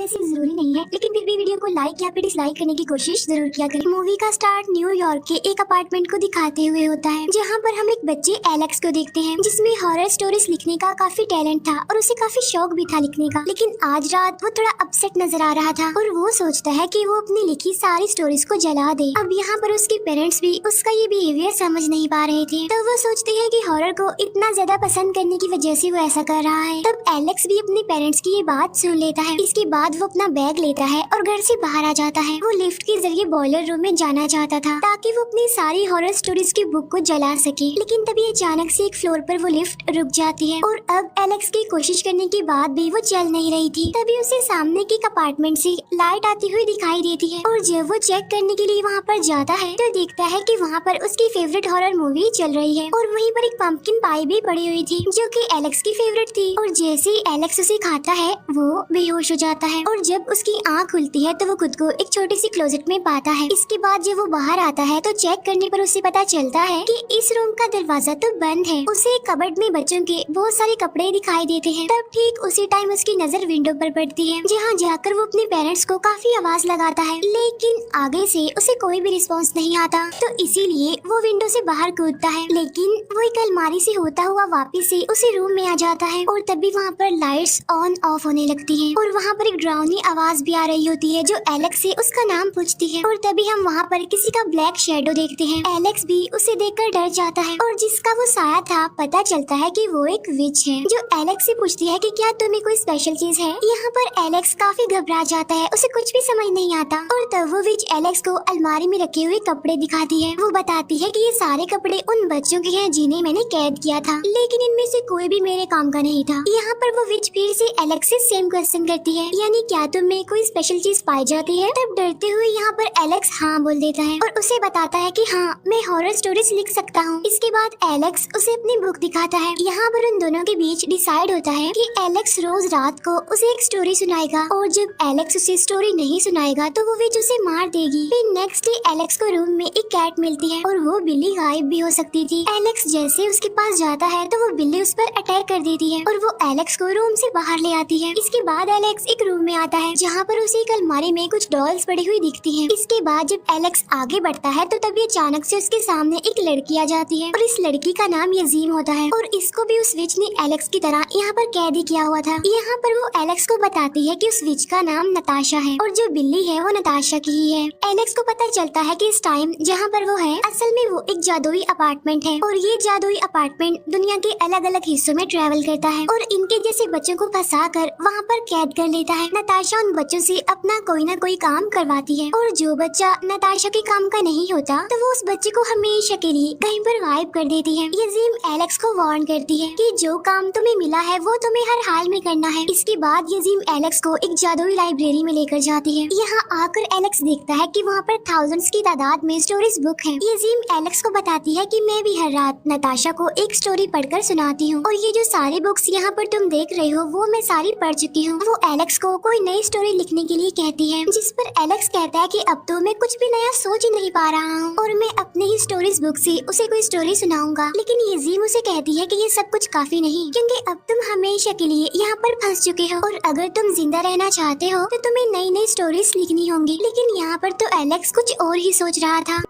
वैसे जरूरी नहीं है, लेकिन फिर भी वीडियो को लाइक या फिर डिसलाइक करने की कोशिश जरूर किया करें। मूवी का स्टार्ट न्यूयॉर्क के एक अपार्टमेंट को दिखाते हुए होता है, जहाँ पर हम एक बच्चे एलेक्स को देखते हैं, जिसमें हॉरर स्टोरीज लिखने का काफी टैलेंट था और उसे काफी शौक भी था लिखने का। लेकिन आज रात वो थोड़ा अपसेट नजर आ रहा था और वो सोचता है कि वो अपनी लिखी सारी स्टोरीज को जला दे। अब यहाँ पर उसके पेरेंट्स भी उसका ये बिहेवियर समझ नहीं पा रहे थे, तो वो सोचते हैं कि हॉरर को इतना ज्यादा पसंद करने की वजह से वो ऐसा कर रहा है। तब एलेक्स भी अपने पेरेंट्स की ये बात सुन लेता है। इसके बाद वो अपना बैग लेता है और घर से बाहर आ जाता है। वो लिफ्ट के जरिए बॉयलर रूम में जाना चाहता था ताकि वो अपनी सारी हॉरर स्टोरीज की बुक को जला सके, लेकिन तभी अचानक से एक फ्लोर पर वो लिफ्ट रुक जाती है और अब एलेक्स की कोशिश करने के बाद भी वो चल नहीं रही थी। तभी उसे सामने के अपार्टमेंट से लाइट आती हुई दिखाई देती है और जब वो चेक करने के लिए वहाँ पर जाता है तो देखता है कि वहाँ पर उसकी फेवरेट हॉरर मूवी चल रही है और वहीं पर एक पंपकिन पाई भी पड़ी हुई थी जो कि एलेक्स की फेवरेट थी। और जैसे ही एलेक्स उसे खाता है वो बेहोश हो जाता है और जब उसकी आँख खुलती है तो वो खुद को एक छोटी सी क्लोजेट में पाता है। इसके बाद जब वो बाहर आता है तो चेक करने पर उसे पता चलता है कि इस रूम का दरवाजा तो बंद है। उसे कबर्ड में बच्चों के बहुत सारे कपड़े दिखाई देते हैं। तब ठीक उसी टाइम उसकी नजर विंडो पर पड़ती है, जहाँ जाकर वो अपने पेरेंट्स को काफी आवाज लगाता है, लेकिन आगे से उसे कोई भी रिस्पॉन्स नहीं आता। तो इसीलिए वो विंडो से बाहर कूदता है, लेकिन वो एक अलमारी से होता हुआ वापस से उसी रूम में आ जाता है और तभी वहाँ पर लाइट्स ऑन ऑफ होने लगती हैं और वहाँ पर एक डरावनी आवाज भी आ रही होती है जो एलेक्स से उसका नाम पूछती है। और तभी हम वहाँ पर किसी का ब्लैक शेडो देखते हैं। एलेक्स भी उसे देखकर डर जाता है और जिसका वो साया था पता चलता है कि वो एक विच है, जो एलेक्स से पूछती है कि क्या तुम्हें कोई स्पेशल चीज है। यहाँ पर एलेक्स काफी घबरा जाता है, उसे कुछ भी समझ नहीं आता और तब वो विच एलेक्स को अलमारी में रखे हुए कपड़े दिखाती है। वो बताती है कि ये सारे कपड़े उन बच्चों के हैं जिन्हें मैंने कैद किया था, लेकिन इनमें से कोई भी मेरे काम का नहीं था। यहाँ पर वो विच फिर से एलेक्स से सेम क्वेश्चन करती है, यानी क्या तुम में कोई स्पेशल चीज पाई जाती है। तब डरते हुए यहाँ पर एलेक्स हाँ बोल देता है और उसे बताता है कि हाँ मैं हॉरर स्टोरीज लिख सकता हूँ। इसके बाद एलेक्स उसे अपनी बुक दिखाता है। यहाँ पर उन दोनों के बीच डिसाइड होता है कि एलेक्स रोज रात को उसे एक स्टोरी सुनाएगा और जब एलेक्स उसे स्टोरी नहीं सुनाएगा तो वो विच उसे मार देगी। फिर नेक्स्ट डे एलेक्स को रूम में एक कैट मिलती है और वो बिल्ली गायब भी हो सकती थी। एलेक्स जैसे उसके पास जाता है तो वो बिल्ली उस पर अटैक कर देती है और वो एलेक्स को रूम से बाहर ले आती है। इसके बाद एलेक्स एक रूम में आता है जहाँ पर उसे एक अलमारी में कुछ डॉल्स पड़ी हुई दिखती हैं। इसके बाद जब एलेक्स आगे बढ़ता है तो तभी अचानक से उसके सामने एक लड़की आ जाती है और इस लड़की का नाम यजीम होता है और इसको भी उस विच ने एलेक्स की तरह यहाँ पर कैद किया हुआ था। यहाँ पर वो एलेक्स को बताती है कि उस विच का नाम नताशा है और जो बिल्ली है वो नताशा की ही है। एलेक्स को पता चलता है कि इस टाइम जहाँ पर वो है असल में वो एक जादुई अपार्टमेंट है और ये जादुई अपार्टमेंट दुनिया के अलग अलग हिस्सों में ट्रेवल करता है और इनके जैसे बच्चों को फंसा कर वहाँ पर कैद कर लेता है। नताशा उन बच्चों से अपना कोई ना कोई काम करवाती है और जो बच्चा नताशा के काम का नहीं होता तो वो उस बच्चे को हमेशा के लिए कहीं पर गायब कर देती है। यजीम एलेक्स को वार्न करती है कि जो काम तुम्हें मिला है वो तुम्हें हर हाल में करना है। इसके बाद यजीम एलेक्स को एक जादुई लाइब्रेरी में लेकर जाती है। यहाँ आकर एलेक्स देखता है कि वहाँ पर थाउजेंड्स की तादाद में स्टोरीज बुक है। यजीम एलेक्स को बताती है कि मैं भी हर रात नताशा को एक स्टोरी पढ़कर सुनाती हूँ और ये जो सारी बुक्स यहाँ पर तुम देख रहे हो वो मैं सारी पढ़ चुकी हूँ। वो एलेक्स को कोई नई स्टोरी लिखने के लिए कहती है, जिस पर एलेक्स कहता है कि अब तो मैं कुछ भी नया सोच नहीं पा रहा हूँ और मैं अपने ही स्टोरीज बुक से उसे कोई स्टोरी सुनाऊंगा। लेकिन यजीम उसे कहती है कि ये सब कुछ काफी नहीं, क्योंकि अब तुम हमेशा के लिए यहाँ पर फंस चुके हो और अगर तुम जिंदा रहना चाहते हो तो तुम्हें नई नई स्टोरीज लिखनी होंगी। लेकिन यहाँ पर तो एलेक्स कुछ और ही सोच रहा था।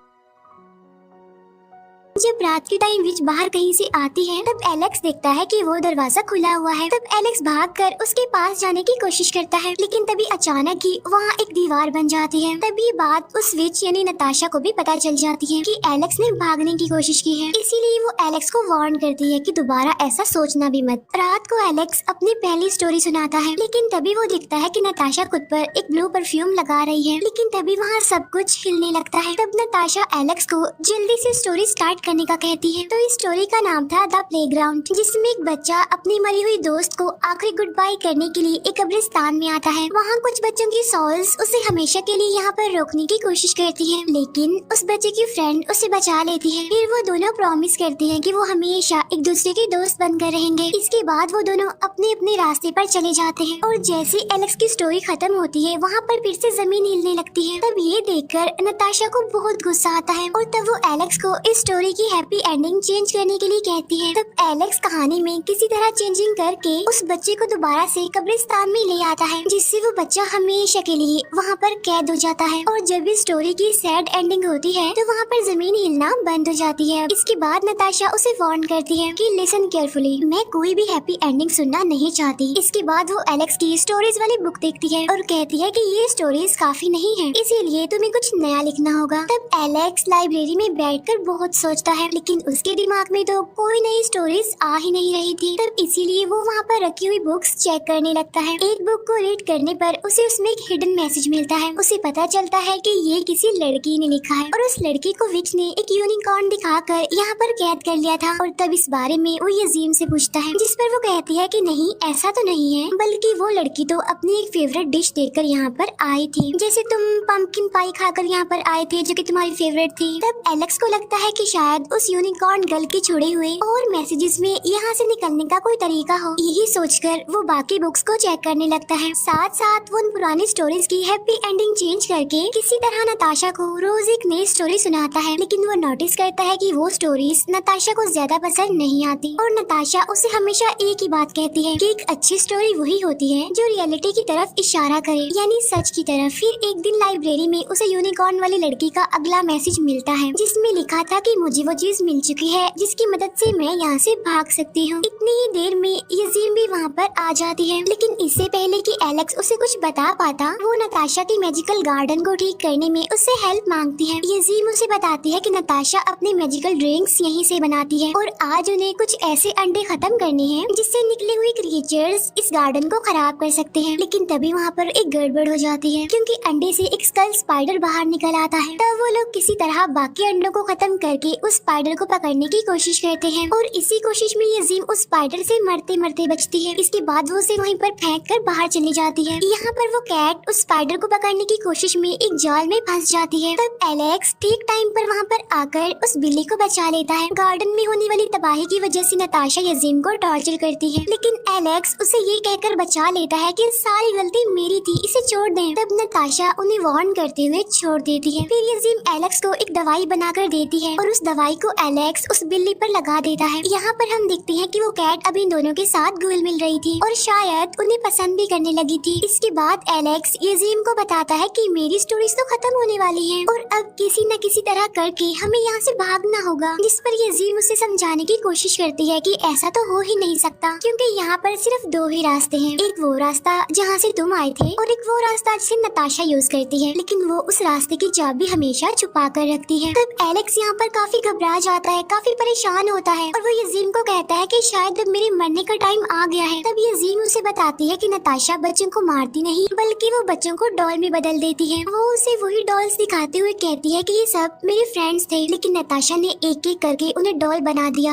जब रात के टाइम विच बाहर कहीं से आती है तब एलेक्स देखता है कि वो दरवाजा खुला हुआ है। तब एलेक्स भागकर उसके पास जाने की कोशिश करता है, लेकिन तभी अचानक ही वहाँ एक दीवार बन जाती है। तब ये बात उस विच यानी नताशा को भी पता चल जाती है कि एलेक्स ने भागने की कोशिश की है। इसीलिए वो एलेक्स को वार्न करती है कि दोबारा ऐसा सोचना भी मत। रात को एलेक्स अपनी पहली स्टोरी सुनाता है, लेकिन तभी वो दिखता है कि नताशा खुद पर एक ब्लू परफ्यूम लगा रही है। लेकिन तभी वहाँ सब कुछ हिलने लगता है। तब नताशा एलेक्स को जल्दी से स्टोरी स्टार्ट करने का कहती है। तो इस स्टोरी का नाम था द प्लेग्राउंड, जिसमें एक बच्चा अपनी मरी हुई दोस्त को आखिरी गुड बाय करने के लिए एक कब्रिस्तान में आता है। वहाँ कुछ बच्चों की सोल्स उसे हमेशा के लिए यहाँ पर रोकने की कोशिश करती है, लेकिन उस बच्चे की फ्रेंड उसे बचा लेती है। फिर वो दोनों प्रॉमिस करते हैं कि वो हमेशा एक दूसरे के दोस्त बनकर रहेंगे। इसके बाद वो दोनों अपने अपने रास्ते पर चले जाते हैं और जैसे एलेक्स की स्टोरी खत्म होती है वहाँ पर फिर से जमीन हिलने लगती है। तब ये देखकर नताशा को बहुत गुस्सा आता है और तब वो एलेक्स को इस स्टोरी की हैप्पी एंडिंग चेंज करने के लिए कहती है। तब एलेक्स कहानी में किसी तरह चेंजिंग करके उस बच्चे को दोबारा से कब्रिस्तान में ले आता है, जिससे वो बच्चा हमेशा के लिए वहाँ पर कैद हो जाता है। और जब भी स्टोरी की सैड एंडिंग होती है तो वहाँ पर जमीन हिलना बंद हो जाती है। इसके बाद नताशा उसे वार्न करती है कि लिसन केयरफुली, मैं कोई भी हैप्पी एंडिंग सुनना नहीं चाहती। इसके बाद वो एलेक्स की स्टोरीज वाली बुक देखती है और कहती है कि ये स्टोरीज काफी नहीं है, इसीलिए तुम्हें कुछ नया लिखना होगा। तब एलेक्स लाइब्रेरी में बैठकर बहुत सोचता है, लेकिन उसके दिमाग में तो कोई नई स्टोरीज आ ही नहीं रही थी। तब इसीलिए वो वहाँ पर रखी हुई बुक्स चेक करने लगता है। एक बुक को रीड करने पर उसे उसमें एक हिडन मैसेज मिलता है। उसे पता चलता है कि ये किसी लड़की ने लिखा है और उस लड़की को विच ने एक यूनिकॉर्न दिखाकर यहाँ पर कैद कर लिया था। और तब इस बारे में वो यजीम से पूछता है, जिस पर वो कहती है कि नहीं, ऐसा तो नहीं है, बल्कि वो लड़की तो अपनी एक फेवरेट डिश देखकर यहाँ पर आई थी, जैसे तुम पंपकिन पाई खाकर यहाँ पर आए थे जो कि तुम्हारी फेवरेट थी। तब एलेक्स को लगता है कि शायद उस यूनिकॉर्न गर्ल के छुड़े हुए और मैसेजेस में यहाँ से निकलने का कोई तरीका हो। यही सोचकर वो बाकी बुक्स को चेक करने लगता है। साथ साथ वो उन पुरानी स्टोरीज की हैप्पी एंडिंग चेंज करके किसी तरह नताशा को रोज एक नई स्टोरी सुनाता है, लेकिन वो नोटिस करता है कि वो स्टोरीज नताशा को ज्यादा पसंद नहीं आती और नताशा उसे हमेशा एक ही बात कहती है कि एक अच्छी स्टोरी वही होती है जो रियलिटी की तरफ इशारा करे, यानी सच की तरफ। फिर एक दिन लाइब्रेरी में उसे यूनिकॉर्न वाली लड़की का अगला मैसेज मिलता है, जिसमें लिखा था कि मुझे वो चीज मिल चुकी है जिसकी मदद से मैं यहाँ से भाग सकती हूँ। इतनी ही देर में यजीम भी वहाँ पर आ जाती है, लेकिन इससे पहले कि एलेक्स उसे कुछ बता पाता, वो नताशा की मैजिकल गार्डन को ठीक करने में उससे हेल्प मांगती है। यजीम उसे बताती है कि नताशा अपने मैजिकल ड्रिंक्स यहीं से बनाती है और आज उन्हें कुछ ऐसे अंडे खत्म करने हैं जिससे निकले हुए क्रिएचर्स इस गार्डन को खराब कर सकते हैं। लेकिन तभी वहाँ पर एक गड़बड़ हो जाती है, क्योंकि अंडे से एक स्कल स्पाइडर बाहर निकल आता है। तब वो लोग किसी तरह बाकी अंडों को खत्म करके उस स्पाइडर को पकड़ने की कोशिश करते हैं और इसी कोशिश में यजीम उस स्पाइडर से मरते मरते बचती है। इसके बाद वो उसे वहीं पर फेंक कर बाहर चली जाती है। यहाँ पर वो कैट उस स्पाइडर को पकड़ने की कोशिश में एक जाल में फंस जाती है। तब एलेक्स ठीक टाइम पर वहाँ पर आकर उस बिल्ली को बचा लेता है। गार्डन में होने वाली तबाही की वजह से नताशा यजीम को टॉर्चर करती है, लेकिन एलेक्स उसे ये कहकर बचा लेता है कि सारी गलती मेरी थी, इसे छोड़ दें। तब नताशा उन्हें वार्न करते हुए छोड़ देती है। फिर यजीम एलेक्स को एक दवाई बनाकर देती है और उस दवाई को एलेक्स उस बिल्ली पर लगा देता है। यहाँ पर हम देखते हैं कि वो कैट अब इन दोनों के साथ घुल मिल रही थी और शायद उन्हें पसंद भी करने लगी थी। इसके बाद एलेक्स यजीम को बताता है कि मेरी स्टोरीज तो खत्म होने वाली है और अब किसी न किसी तरह करके हमें यहाँ से भागना होगा, जिस पर यजीम उसे समझाने की कोशिश करती है कि ऐसा तो हो ही नहीं सकता, क्योंकि यहाँ पर सिर्फ दो ही रास्ते हैं, एक वो रास्ता जहाँ से तुम आए थे और एक वो रास्ता जिसे नताशा यूज करती है, लेकिन वो उस रास्ते की चाबी हमेशा छुपा कर रखती है। तब एलेक्स यहाँ पर काफी घबरा जाता है, काफी परेशान होता है और वो यजीम को कहता है कि शायद अब मेरे मरने का टाइम आ गया है। तब यजीम उसे बताती है कि नताशा बच्चों को मारती नहीं, बल्कि वो बच्चों को डॉल में बदल देती है। वो उसे वही डॉल्स दिखाते हुए कहती है कि ये सब मेरे फ्रेंड्स थे, लेकिन नताशा ने एक एक करके उन्हें डॉल बना दिया।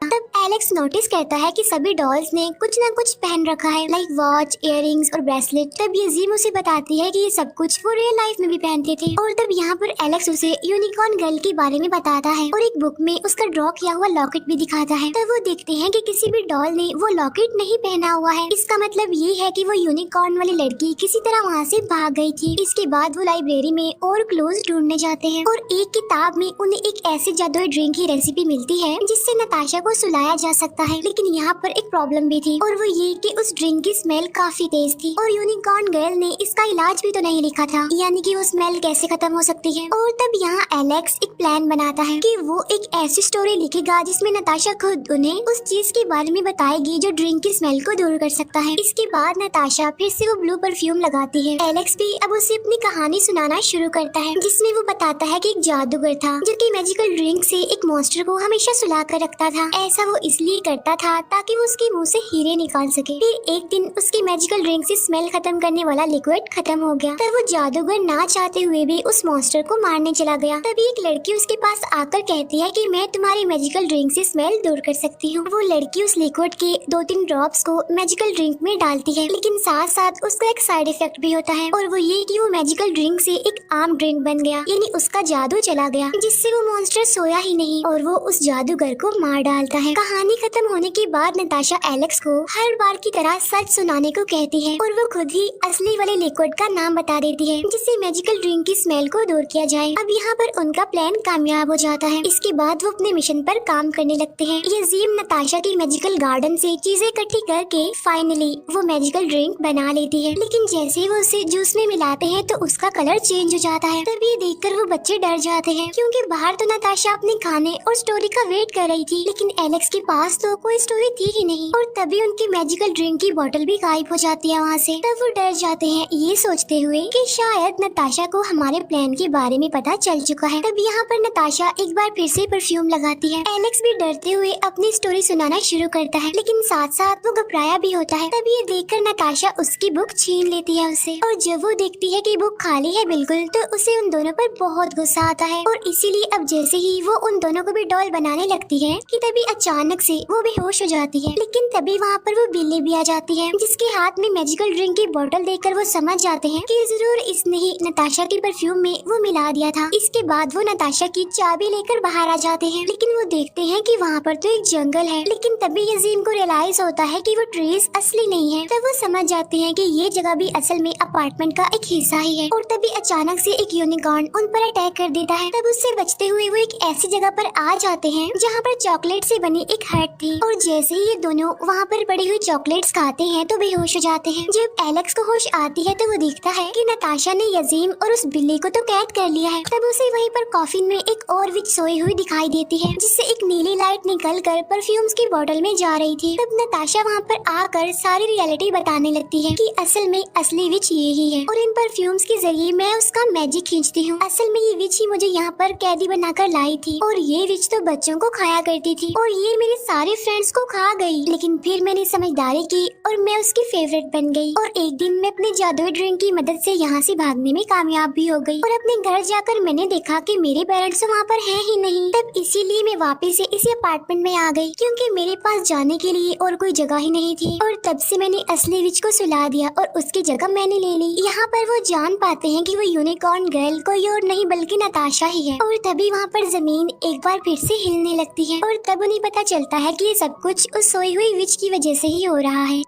तब एलेक्स नोटिस करता है कि सभी डॉल्स ने कुछ न कुछ पहन रखा है, लाइक वॉच, इयररिंग्स और ब्रेसलेट। तब यजीम उसे बताती है कि ये सब कुछ वो रियल लाइफ में भी पहनते थे। और तब यहाँ पर एलेक्स उसे यूनिकॉर्न गर्ल के बारे में बताता है और एक बुक में उसका ड्रॉ किया हुआ लॉकेट भी दिखाता है। तब वो देखते हैं कि किसी भी डॉल ने वो लॉकेट नहीं पहना हुआ है। इसका मतलब ये है कि वो यूनिकॉर्न वाली लड़की किसी तरह वहाँ से भाग गई थी। इसके बाद वो लाइब्रेरी में और क्लोज ढूंढने जाते हैं और एक किताब में उन्हें एक ऐसे जादुई ड्रिंक की रेसिपी मिलती है जिससे नताशा को सुलाया जा सकता है। लेकिन यहाँ पर एक प्रॉब्लम भी थी और वो ये कि उस ड्रिंक की स्मेल काफी तेज थी और यूनिकॉर्न गर्ल ने इसका इलाज भी तो नहीं लिखा था, यानी कि वो स्मेल कैसे खत्म हो सकती है। और तब यहाँ एलेक्स एक प्लान बनाता है कि वो एक ऐसी स्टोरी लिखेगा जिसमें नताशा खुद उन्हें उस चीज के बारे में बताएगी जो ड्रिंक की स्मेल को दूर कर सकता है। इसके बाद नताशा फिर से वो ब्लू परफ्यूम लगाती है। एलेक्स भी अब उसे अपनी कहानी सुनाना शुरू करता है, जिसमें वो बताता है कि एक जादूगर था जो कि मैजिकल ड्रिंक से एक मॉन्स्टर को हमेशा सुला कर रखता था। ऐसा वो इसलिए करता था ताकि वो उसके मुंह से हीरे निकाल सके। फिर एक दिन उसकी मैजिकल ड्रिंक से स्मेल खत्म करने वाला लिक्विड खत्म हो गया। तब वो जादूगर ना चाहते हुए भी उस मॉन्स्टर को मारने चला गया। तभी एक लड़की उसके पास आकर कहती है कि मैं तुम्हारी मैजिकल ड्रिंक से स्मेल दूर कर सकती हूँ। वो लड़की उस लिक्विड के 2-3 ड्रॉप्स को मैजिकल ड्रिंक में डालती है, लेकिन साथ साथ उसका एक साइड इफेक्ट भी होता है और वो ये कि वो मैजिकल ड्रिंक से एक आम ड्रिंक बन गया, यानी उसका जादू चला गया, जिससे वो मॉन्स्टर सोया ही नहीं और वो उस जादूगर को मार डालता है। कहानी खत्म होने के बाद नताशा एलेक्स को हर बार की तरह सच सुनाने को कहती है और वो खुद ही असली वाले लिक्विड का नाम बता देती है जिससे मैजिकल ड्रिंक की स्मेल को दूर किया जाए। अब यहाँ पर उनका प्लान कामयाब हो जाता है। इसके बाद वो अपने मिशन पर काम करने लगते हैं। यजीम नताशा की मैजिकल गार्डन से चीजें इकट्ठी करके फाइनली वो मैजिकल ड्रिंक बना लेती है, लेकिन जैसे ही वो उसे जूस में मिलाते हैं तो उसका कलर चेंज हो जाता है। तब ये देखकर वो बच्चे डर जाते हैं क्योंकि बाहर तो नताशा अपने खाने और स्टोरी का वेट कर रही थी, लेकिन एलेक्स के पास तो कोई स्टोरी थी ही नहीं। और तभी उनकी मैजिकल ड्रिंक की बोतल भी गायब हो जाती है वहाँ से। तब वो डर जाते हैं ये सोचते हुए कि शायद नताशा को हमारे प्लान के बारे में पता चल चुका है। तब यहाँ पर नताशा एक बार फिर से परफ्यूम लगाती है। एलेक्स भी डरते हुए अपनी स्टोरी सुनाना शुरू करता है, लेकिन साथ साथ वो घबराया भी होता है। तब ये देखकर नताशा उसकी बुक छीन लेती है उससे, और जब वो देखती है कि बुक खाली है बिल्कुल, तो उसे उन दोनों पर बहुत गुस्सा आता है। और इसीलिए अब जैसे ही वो उन दोनों को भी डॉल बनाने लगती है कि तभी अचानक से वो बेहोश हो जाती है। लेकिन तभी वहाँ पर वो बिल्ली भी आ जाती है जिसके हाथ में मैजिकल ड्रिंक की बोतल देखकर वो समझ जाते हैं कि जरूर इसने ही नताशा की परफ्यूम में वो मिला दिया था। इसके बाद वो नताशा की चाबी लेकर बाहर आ जाते हैं, लेकिन वो देखते हैं कि वहाँ पर तो एक जंगल है। लेकिन तभी यजीम को रियलाइज होता है कि वो ट्रीज असली नहीं है। तब वो समझ जाते हैं कि ये जगह भी असल में अपार्टमेंट का एक हिस्सा ही है। और तभी अचानक से एक यूनिकॉर्न उन पर अटैक कर देता है। तब उससे बचते हुए वो एक ऐसी जगह पर आ जाते हैं जहाँ पर चॉकलेट से बनी एक हट थी, और जैसे ही ये दोनों वहाँ पर पड़ी हुई चॉकलेट्स खाते हैं तो बेहोश हो जाते हैं। जब एलेक्स को होश आती है तो वो देखता है कि नताशा ने यजीम और उस बिल्ली को तो कैद कर लिया है। तब उसे वहीं पर कॉफिन में एक और विच सोई हुई दिखाई देती है जिससे एक नीली लाइट निकल कर परफ्यूम्स की बोतल में जा रही थी। तब नताशा वहाँ पर आकर सारी रियलिटी बताने लगती है कि असल में असली विच ये ही है, और इन परफ्यूम्स के जरिए मैं उसका मैजिक खींचती हूँ। असल में ये विच ही मुझे यहाँ पर कैदी बनाकर लाई थी, और ये विच तो बच्चों को खाया करती थी और ये मेरे सारे फ्रेंड्स को खा गई। लेकिन फिर मैंने समझदारी की और मैं उसकी फेवरेट बन गई, और एक दिन मैं अपने जादुई ड्रिंक की मदद से यहाँ से भागने में कामयाब भी हो गई। और अपने घर जाकर मैंने देखा कि मेरे पेरेंट्स वहाँ पर हैं ही नहीं। तब इसीलिए मैं वापस से इसी अपार्टमेंट में आ गई क्योंकि मेरे पास जाने के लिए और कोई जगह ही नहीं थी। और तब से मैंने असली विच को सुला दिया और उसकी जगह मैंने ले ली। यहाँ पर वो जान पाते हैं कि वो यूनिकॉर्न गर्ल कोई और नहीं बल्कि नताशा ही है। और तभी वहाँ पर जमीन एक बार फिर से हिलने लगती है, और तब उन्हें पता चलता है कि ये सब कुछ उस सोई हुई विच की वजह से ही हो रहा है।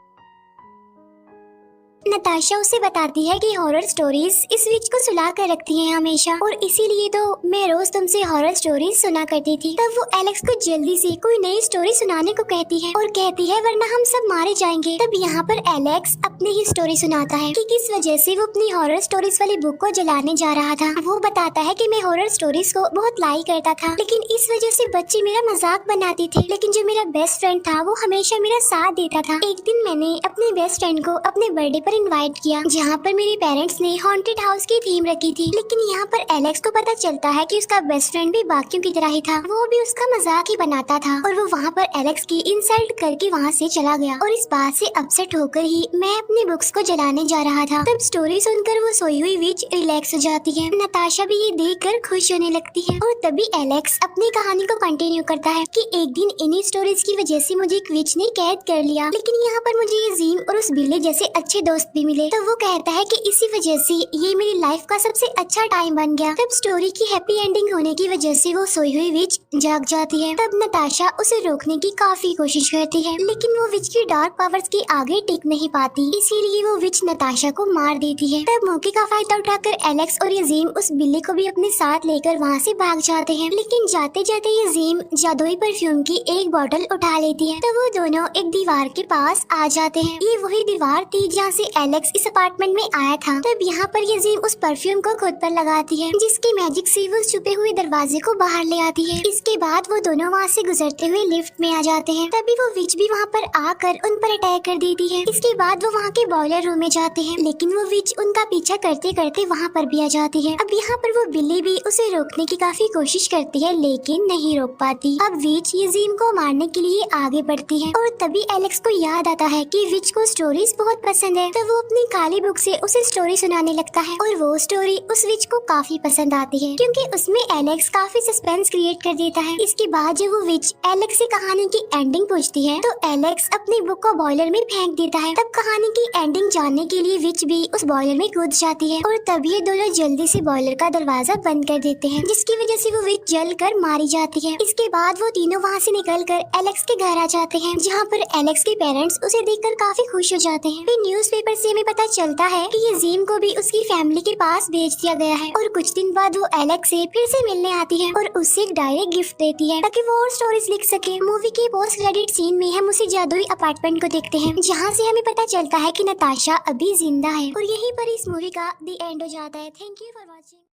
नताशा उसे बताती है कि हॉरर स्टोरीज इस विच को सुला कर रखती हैं हमेशा, और इसीलिए तो मैं रोज तुमसे हॉरर स्टोरीज सुना करती थी। तब वो एलेक्स को जल्दी से कोई नई स्टोरी सुनाने को कहती है और कहती है वरना हम सब मारे जाएंगे। तब यहाँ पर एलेक्स अपनी ही स्टोरी सुनाता है कि किस वजह से वो अपनी हॉरर स्टोरीज वाली बुक को जलाने जा रहा था। वो बताता है कि मैं हॉरर स्टोरीज को बहुत लाइक करता था, लेकिन इस वजह से बच्चे मेरा मजाक बनाते थे, लेकिन जो मेरा बेस्ट फ्रेंड था वो हमेशा मेरा साथ देता था। एक दिन मैंने अपने बेस्ट फ्रेंड को अपने बर्थडे पर इनवाइट किया जहाँ पर मेरे पेरेंट्स ने हॉन्टेड हाउस की थीम रखी थी, लेकिन यहाँ पर एलेक्स को पता चलता है कि उसका बेस्ट फ्रेंड भी बाकियों की तरह ही था। वो भी उसका मजाक ही बनाता था और वो वहाँ पर एलेक्स की इंसल्ट करके वहाँ से चला गया, और इस बात से अपसेट होकर ही मैं अपनी बुक्स को जलाने जा रहा था। तब स्टोरी सुनकर वो सोई हुई विच रिलैक्स हो जाती है। नताशा भी ये देखकर खुश होने लगती है, और तभी एलेक्स अपनी कहानी को कंटिन्यू करता है कि एक दिन इन्हीं स्टोरीज की वजह से मुझे एक विच ने कैद कर लिया, लेकिन यहाँ पर मुझे यजीम और उस बिल्ली जैसे अच्छे दोस्त भी मिले। तो वो कहता है कि इसी वजह से ये मेरी लाइफ का सबसे अच्छा टाइम बन गया। तब स्टोरी की हैप्पी एंडिंग होने की वजह से वो सोई हुई विच जाग जाती है। तब नताशा उसे रोकने की काफी कोशिश करती है, लेकिन वो विच की डार्क पावर्स के आगे टिक नहीं पाती, इसीलिए वो विच नताशा को मार देती है। तब मौके का फायदा उठाकर एलेक्स और यजीम उस बिल्ली को भी अपने साथ लेकर वहाँ से भाग जाते हैं, लेकिन जाते जाते यजीम जादुई परफ्यूम की एक बोतल उठा लेती है। तब वो दोनों एक दीवार के पास आ जाते हैं। ये वही दीवार थी जहाँ से एलेक्स इस अपार्टमेंट में आया था। तब यहाँ पर यजीम उस परफ्यूम को खुद पर लगाती है, जिसके मैजिक से वो छुपे हुए दरवाजे को बाहर ले आती है। इसके बाद वो दोनों वहाँ से गुजरते हुए लिफ्ट में आ जाते हैं। तभी वो विच भी वहाँ पर आकर उन पर अटैक कर देती है। इसके बाद वो वहाँ के बॉयलर रूम में जाते हैं, लेकिन वो विच उनका पीछा करते करते वहाँ पर भी आ जाती है। अब यहाँ पर वो बिल्ली भी उसे रोकने की काफी कोशिश करती है, लेकिन नहीं रोक पाती। अब विच यजीम को मारने के लिए आगे बढ़ती है, और तभी एलेक्स को याद आता है कि विच को स्टोरीज बहुत पसंद है। तब वो अपनी काली बुक से उसे स्टोरी सुनाने लगता है और वो स्टोरी उस विच को काफी पसंद आती है क्योंकि उसमें एलेक्स काफी सस्पेंस क्रिएट कर देता है। इसके बाद जब वो विच एलेक्स से कहानी की एंडिंग पूछती है तो एलेक्स अपनी बुक को बॉयलर में फेंक देता है। तब कहानी की एंडिंग जानने के लिए विच भी उस बॉयलर में कूद जाती है और तब ये दोनों जल्दी से बॉयलर का दरवाजा बंद कर देते हैं, जिसकी वजह से वो विच जल कर मारी जाती है। इसके बाद वो तीनों वहाँ से निकल कर एलेक्स के घर आ जाते हैं, जहाँ पर एलेक्स के पेरेंट्स उसे देखकर काफी खुश हो जाते हैं। फिर न्यूज़पेपर से हमें पता चलता है कि ये जीम को भी उसकी फैमिली के पास भेज दिया गया है और कुछ दिन बाद वो एलेक्स से फिर से मिलने आती है और उससे एक डायरी गिफ्ट देती है ताकि वो और स्टोरीज लिख सके। मूवी के पोस्ट क्रेडिट सीन में हम उसी जादुई अपार्टमेंट को देखते हैं, जहाँ से हमें पता चलता है कि नताशा अभी जिंदा है और यहीं पर इस मूवी का द एंड हो जाता है। Thank you for watching.